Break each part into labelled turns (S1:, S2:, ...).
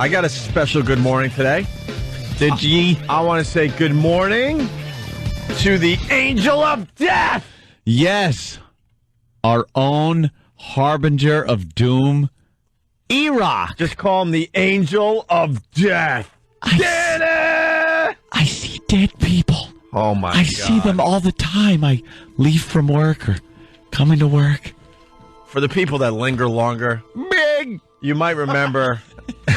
S1: I got a special good morning today.
S2: Did ye?
S1: I want to say good morning to the angel of death.
S2: Yes. Our own harbinger of doom, Erock.
S1: Just call him the angel of death.
S2: I see dead people.
S1: Oh, my God.
S2: I see them all the time. I leave from work or come into work.
S1: For the people that linger longer,
S2: Big.
S1: you might remember.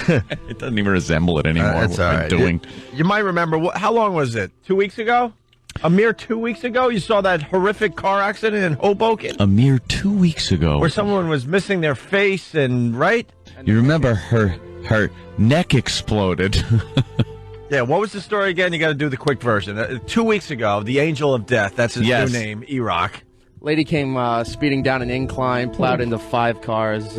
S2: It doesn't even resemble it anymore.
S1: That's
S2: what
S1: all
S2: I'm
S1: right.
S2: doing.
S1: You might remember, how long was it? 2 weeks ago? A mere 2 weeks ago? You saw that horrific car accident in Hoboken?
S2: A mere 2 weeks ago.
S1: Where someone was missing their face and, right?
S2: You remember her neck exploded.
S1: Yeah, what was the story again? You got to do the quick version. 2 weeks ago, the angel of death, that's his new name, Erock.
S3: Lady came speeding down an incline, plowed into 5 cars.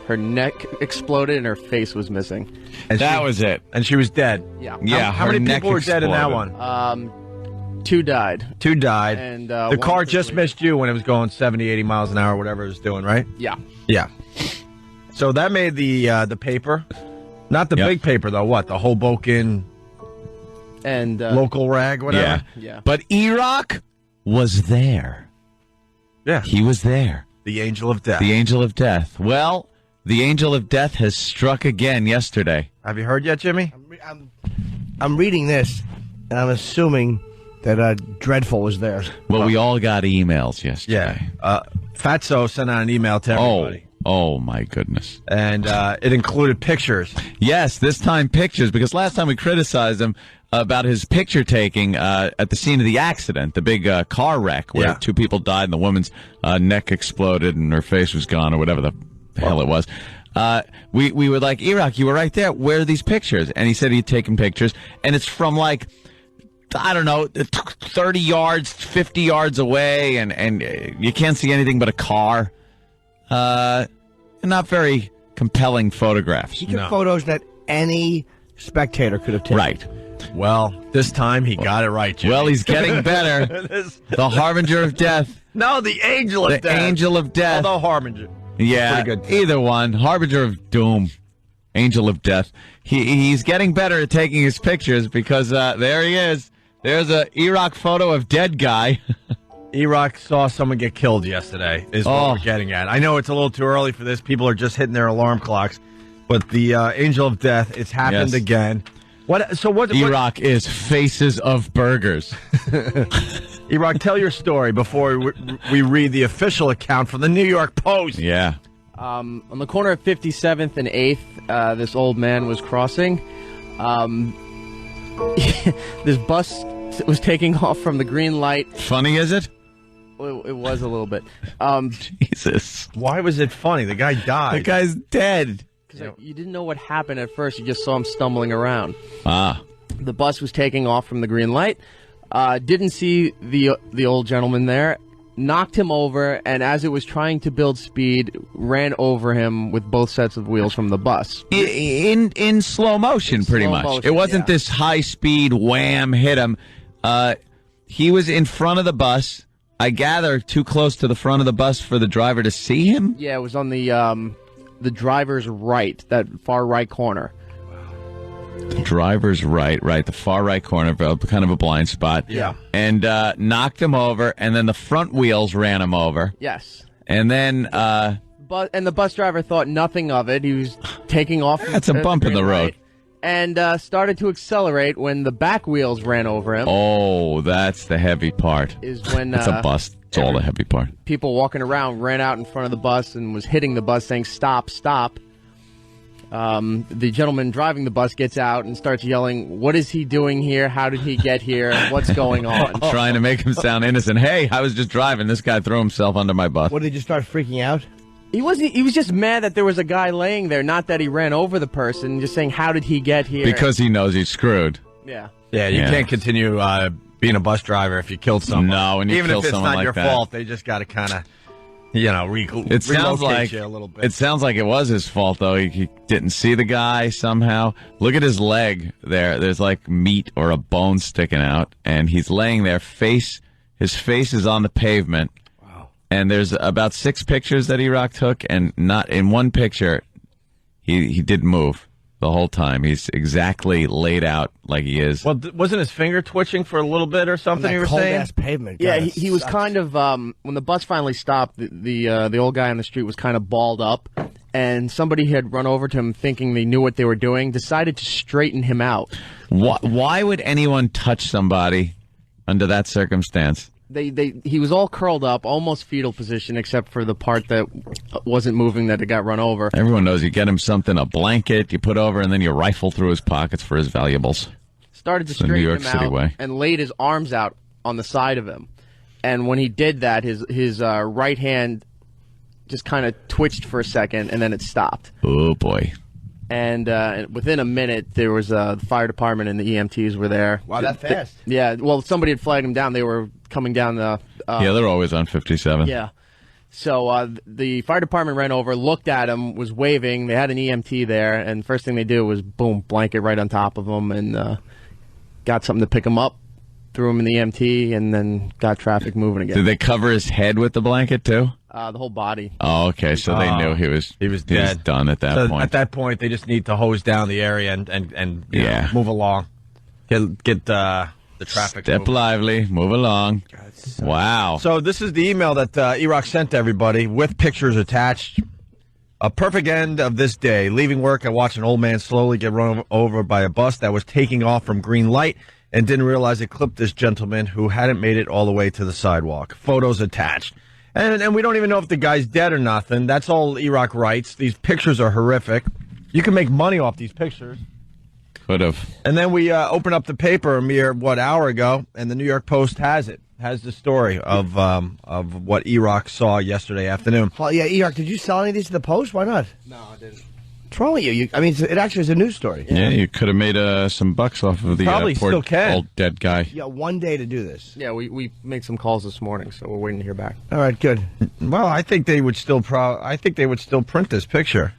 S3: Her neck exploded and her face was missing.
S1: And
S2: that was it.
S1: And she was dead.
S3: Yeah.
S2: Yeah.
S1: How
S2: her
S1: many
S2: neck
S1: people were dead in that
S2: exploded.
S1: one?
S3: 2 died.
S1: 2 died.
S3: And
S1: the car
S3: one
S1: just missed you when it was going 70, 80 miles an hour, whatever it was doing, right?
S3: Yeah.
S1: Yeah. So that made the paper. Not the big paper, though. What? The Hoboken
S3: And
S1: local rag, whatever?
S3: Yeah.
S2: But Erock was there.
S1: Yeah.
S2: He was there.
S1: The angel of death.
S2: The angel of death. Well, the angel of death has struck again yesterday.
S1: Have you heard yet, Jimmy?
S4: I'm reading this, and I'm assuming that Dreadful was there.
S2: Well, we all got emails yesterday.
S1: Yeah. Fatso sent out an email to everybody.
S2: Oh, my goodness.
S1: And it included pictures.
S2: Yes, this time pictures, because last time we criticized him about his picture taking at the scene of the accident, the big car wreck where 2 people died and the woman's neck exploded and her face was gone or whatever the hell it was. We were like, Erock, you were right there. Where are these pictures? And he said he'd taken pictures, and it's from like, I don't know, 30 yards, 50 yards away, and you can't see anything but a car. Not very compelling photographs.
S4: He took photos that any spectator could have taken.
S2: Right.
S1: Well, this time he got it right, Jimmy.
S2: Well, he's getting better. The harbinger of death.
S1: No, the angel of death.
S2: The angel of death.
S1: Although harbinger.
S2: Yeah,
S1: Pretty good.
S2: Either one. Harbinger of doom. Angel of death. He's getting better at taking his pictures because there he is. There's a Erock photo of dead guy.
S1: Erock saw someone get killed yesterday, is what we're getting at. I know it's a little too early for this. People are just hitting their alarm clocks. But the angel of death, it's happened again.
S2: Erock is faces of burgers.
S1: Erock, tell your story before we read the official account from the New York Post.
S2: Yeah.
S3: On the corner of 57th and 8th, this old man was crossing. This bus was taking off from the green light.
S2: Funny, is it?
S3: It was a little bit.
S2: Jesus.
S1: Why was it funny? The guy died.
S2: The guy's dead.
S3: Because you didn't know what happened at first. You just saw him stumbling around.
S2: Ah.
S3: The bus was taking off from the green light. Didn't see the old gentleman there. Knocked him over, and as it was trying to build speed, ran over him with both sets of wheels from the bus.
S2: In slow motion, pretty
S3: slow
S2: much.
S3: motion,
S2: It wasn't this high speed wham hit him. He was in front of the bus. I gather too close to the front of the bus for the driver to see him.
S3: Yeah, it was on the driver's right, that far right corner.
S2: The driver's right, the far right corner, kind of a blind spot.
S1: Yeah.
S2: And knocked him over, and then the front wheels ran him over.
S3: Yes.
S2: And then...
S3: and the bus driver thought nothing of it. He was taking off.
S2: That's a bump in the road.
S3: And started to accelerate when the back wheels ran over him.
S2: Oh, that's the heavy part.
S3: Is when
S2: it's a bus. It's all the heavy part.
S3: People walking around ran out in front of the bus and was hitting the bus saying, "Stop, stop." The gentleman driving the bus gets out and starts yelling, "What is he doing here? How did he get here? What's going on?"
S2: Trying to make him sound innocent. Hey, I was just driving. This guy threw himself under my bus.
S4: What, did he just start freaking out?
S3: He was just mad that there was a guy laying there, not that he ran over the person, just saying, how did he get here?
S2: Because he knows he's screwed.
S3: Yeah.
S1: Yeah, you can't continue being a bus driver if you killed someone.
S2: No, when you
S1: even
S2: kill
S1: if it's
S2: someone
S1: not
S2: like
S1: your
S2: that.
S1: fault, they just got to kind of,
S2: It sounds
S1: relocate
S2: like
S1: you a little bit.
S2: It sounds like it was his fault, though. He didn't see the guy somehow. Look at his leg there. There's like meat or a bone sticking out, and he's laying there. His face is on the pavement. Wow. And there's about 6 pictures that Erock took, and not in one picture he didn't move. the whole time. He's exactly laid out like he is.
S1: Well, wasn't his finger twitching for a little bit or something? You were saying?
S4: Cold-ass pavement.
S3: Yeah,
S4: God,
S3: he was kind of when the bus finally stopped. The old guy on the street was kind of balled up, and somebody had run over to him thinking they knew what they were doing. Decided to straighten him out.
S2: Why would anyone touch somebody under that circumstance?
S3: He was all curled up, almost fetal position, except for the part that wasn't moving that it got run over.
S2: Everyone knows you get him something, a blanket, you put over, and then you rifle through his pockets for his valuables.
S3: Started to
S2: It's the New
S3: straighten
S2: York
S3: him
S2: City
S3: out
S2: way.
S3: and laid his arms out on the side of him. And when he did that, his right hand just kind of twitched for a second, and then it stopped.
S2: Oh, boy.
S3: And within a minute, there was the fire department and the EMTs were there.
S4: Wow, that fast.
S3: Yeah, well, somebody had flagged him down. They were coming down the...
S2: Yeah, they're always on 57.
S3: Yeah. So the fire department ran over, looked at him, was waving. They had an EMT there, and first thing they did was, boom, blanket right on top of him, and got something to pick him up, threw him in the EMT, and then got traffic moving again.
S2: Did they cover his head with the blanket, too?
S3: The whole body.
S2: Oh, okay, so they knew he was
S1: dead.
S2: Done at that point.
S1: At that point, they just need to hose down the area and you
S2: Yeah.
S1: know, move along. Get the traffic
S2: Step
S1: moving.
S2: lively, move along. Wow.
S1: So this is the email that Erock sent to everybody with pictures attached. A perfect end of this day. Leaving work, I watched an old man slowly get run over by a bus that was taking off from green light and didn't realize it clipped this gentleman who hadn't made it all the way to the sidewalk. Photos attached. And we don't even know if the guy's dead or nothing. That's all Erock writes. These pictures are horrific. You can make money off these pictures.
S2: Could have.
S1: And then we open up the paper a mere, hour ago, and the New York Post has the story of what Erock saw yesterday afternoon.
S4: Well, yeah, Erock, did you sell any of these to the Post? Why not?
S3: No, I didn't.
S4: What's wrong with you? I mean, it actually is a news story.
S2: Yeah, you could have made some bucks off of the
S1: Probably
S2: poor
S1: still can.
S2: old dead guy.
S4: You got one day to do this.
S3: Yeah, we made some calls this morning, so we're waiting to hear back.
S4: All right, good.
S1: Well, I think they would still print this picture.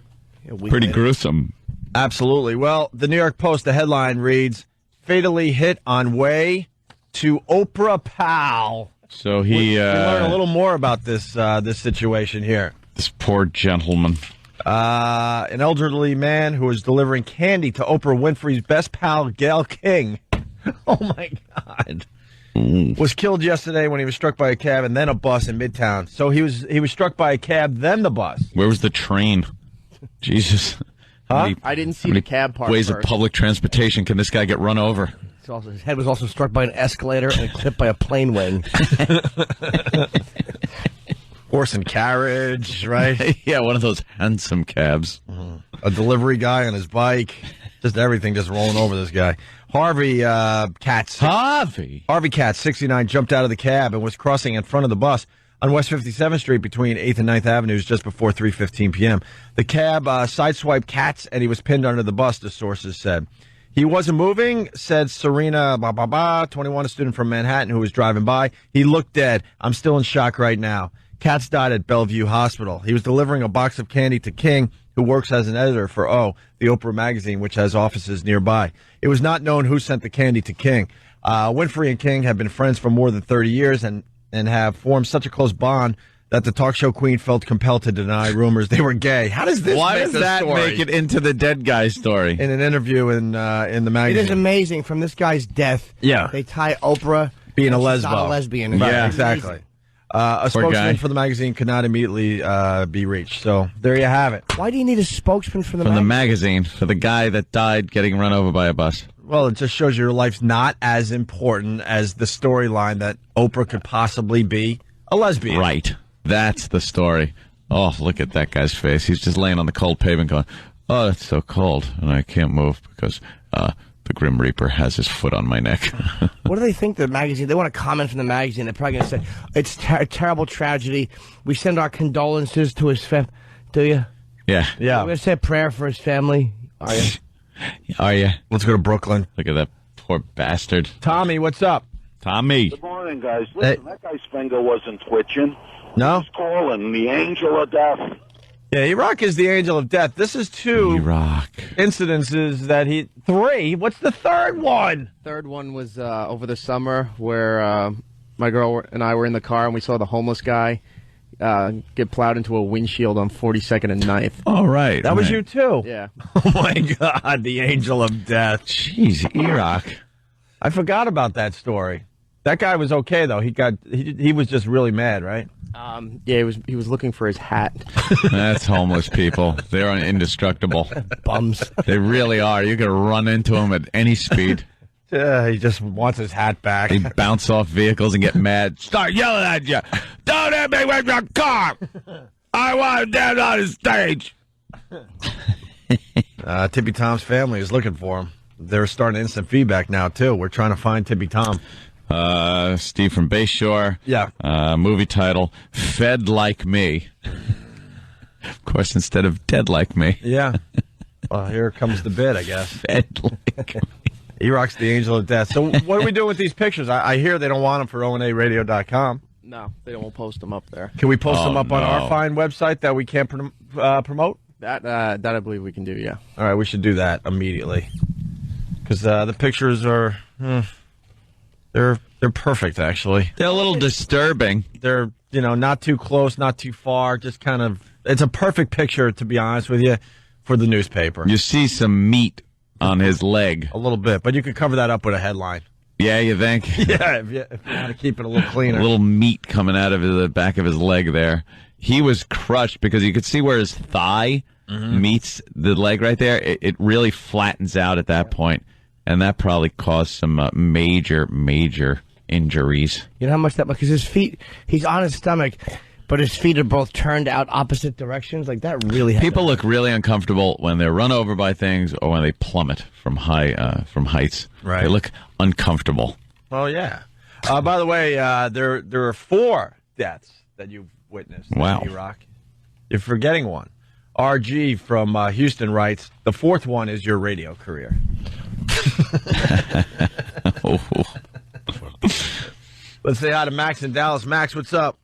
S4: Yeah, we
S2: Pretty
S4: did.
S2: gruesome.
S1: Absolutely. Well, the New York Post, the headline reads, "Fatally hit on way to Oprah Pal."
S2: So
S1: We learn a little more about this situation here.
S2: this poor gentleman.
S1: An elderly man who was delivering candy to Oprah Winfrey's best pal, Gayle King. Oh, my God. Was killed yesterday when he was struck by a cab and then a bus in Midtown. So he was struck by a cab, then the bus.
S2: Where was the train? Jesus.
S1: Huh?
S3: I didn't see the cab part
S2: Ways
S3: first.
S2: of public transportation can this guy get run over?
S4: His head was also struck by an escalator and clipped by a plane wing.
S1: Horse and carriage, right?
S2: Yeah, one of those handsome cabs.
S1: A delivery guy on his bike. Just everything just rolling over this guy. Harvey Katz.
S2: Harvey.
S1: Harvey Katz, 69, jumped out of the cab and was crossing in front of the bus on West 57th Street between 8th and 9th Avenues just before 3:15 p.m. The cab sideswiped Katz and he was pinned under the bus, the sources said. He wasn't moving, said Serena 21, a student from Manhattan who was driving by. He looked dead. I'm still in shock right now. Katz died at Bellevue Hospital. He was delivering a box of candy to King, who works as an editor for the Oprah magazine, which has offices nearby. It was not known who sent the candy to King. Winfrey and King have been friends for more than 30 years and have formed such a close bond that the talk show queen felt compelled to deny rumors they were gay. How does this
S2: Why
S1: make
S2: does
S1: the
S2: that
S1: story?
S2: make it into the dead guy story?
S1: In an interview in the
S4: It
S1: magazine.
S4: is amazing. From this guy's death,
S1: Yeah.
S4: they tie Oprah
S1: Being a
S4: and she's not
S1: lesbo.
S4: a lesbian.
S1: Yeah,
S4: It's
S1: exactly.
S4: amazing.
S1: A
S2: Poor
S1: spokesman
S2: guy.
S1: for the magazine could not immediately be reached. So there you have it.
S4: Why do you need a spokesman for the
S2: From the
S4: magazine?
S2: magazine, for the guy that died getting run over by a bus.
S1: Well, it just shows your life's not as important as the storyline that Oprah could possibly be a lesbian.
S2: Right. That's the story. Oh, look at that guy's face. He's just laying on the cold pavement going, oh, it's so cold, and I can't move because the Grim Reaper has his foot on my neck.
S4: What do they think the magazine? They want to comment from the magazine. They're probably going to say, it's a terrible tragedy. We send our condolences to his family. Do you?
S2: Yeah.
S4: We're
S1: Yeah.
S4: going to say a prayer for his family. Are you?
S2: Are you?
S1: Let's go to Brooklyn.
S2: Look at that poor bastard.
S1: Tommy, what's up?
S2: Tommy.
S5: Good morning, guys. Listen, that guy's finger wasn't twitching.
S1: No?
S5: He's calling the angel of death.
S1: Yeah, Erock is the angel of death. This is two
S2: Erock.
S1: incidences that three. What's the third one?
S3: Third one was over the summer where my girl and I were in the car and we saw the homeless guy get plowed into a windshield on 42nd and 9th.
S2: All right.
S1: That was you, too.
S3: Yeah.
S1: Oh, my God. The angel of death.
S2: Jeez, Erock.
S1: I forgot about that story. That guy was okay, though. He was just really mad, right?
S3: Yeah, he was looking for his hat.
S2: That's homeless people. They're indestructible.
S4: Bums.
S2: They really are. You could run into them at any speed.
S1: He just wants his hat back.
S2: They bounce off vehicles and get mad. Start yelling at you. Don't hit me with your car. I want to down on the stage.
S1: Tippy Tom's family is looking for him. They're starting instant feedback now, too. We're trying to find Tippy Tom.
S2: Steve from Bayshore.
S1: Yeah.
S2: Movie title, Fed Like Me. Of course, instead of Dead Like Me.
S1: Yeah. Well, here comes the bid, I guess.
S2: Fed Like Me.
S1: Erock's the angel of death. So what do we do with these pictures? I hear they don't want them for onaradio.com.
S3: No, they won't post them up there.
S1: Can we post them up on
S2: no.
S1: our fine website that we can't promote?
S3: That I believe we can do, yeah.
S1: All right, we should do that immediately. Because the pictures are... They're perfect, actually.
S2: They're a little disturbing.
S1: They're, not too close, not too far, just kind of... It's a perfect picture, to be honest with you, for the newspaper.
S2: You see some meat on his leg.
S1: A little bit, but you could cover that up with a headline.
S2: Yeah, you think?
S1: Yeah, if you want to keep it a little cleaner.
S2: A little meat coming out of the back of his leg there. He was crushed because you could see where his thigh meets the leg right there. It really flattens out at that point, and that probably caused some major injuries.
S4: You know how much that? Because his feet, he's on his stomach, but his feet are both turned out opposite directions. Like that really.
S2: People look really uncomfortable when they're run over by things or when they plummet from heights.
S1: Right.
S2: They look uncomfortable.
S1: Well, yeah. By the way, there are 4 deaths that you've witnessed.
S2: Wow.
S1: Erock. You're forgetting one. RG from Houston writes, the 4th one is your radio career.
S2: Oh.
S1: Let's say hi to Max in Dallas. Max, what's up?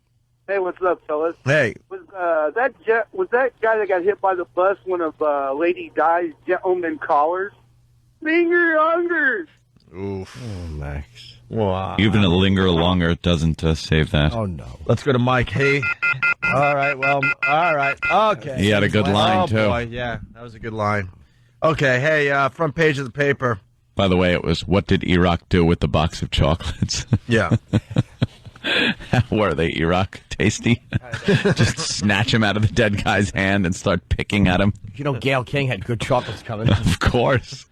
S6: Hey, what's up, fellas?
S1: Hey.
S6: Was that guy that got hit by the bus when a lady dies, gentleman callers? Linger longer.
S1: Oof.
S4: Oh, Max.
S1: Wow.
S2: Even a linger longer doesn't save that.
S4: Oh no.
S1: Let's go to Mike. Hey. All right. Well, all right. Okay.
S2: He had a good line, too.
S1: Boy. Yeah, that was a good line. Okay. Hey, front page of the paper.
S2: By the way, it was, what did Erock do with the box of chocolates?
S1: Yeah.
S2: How were they, Erock? Tasty? Just snatch him out of the dead guy's hand and start picking at him.
S4: You know, Gail King had good chocolates coming.
S2: Of course.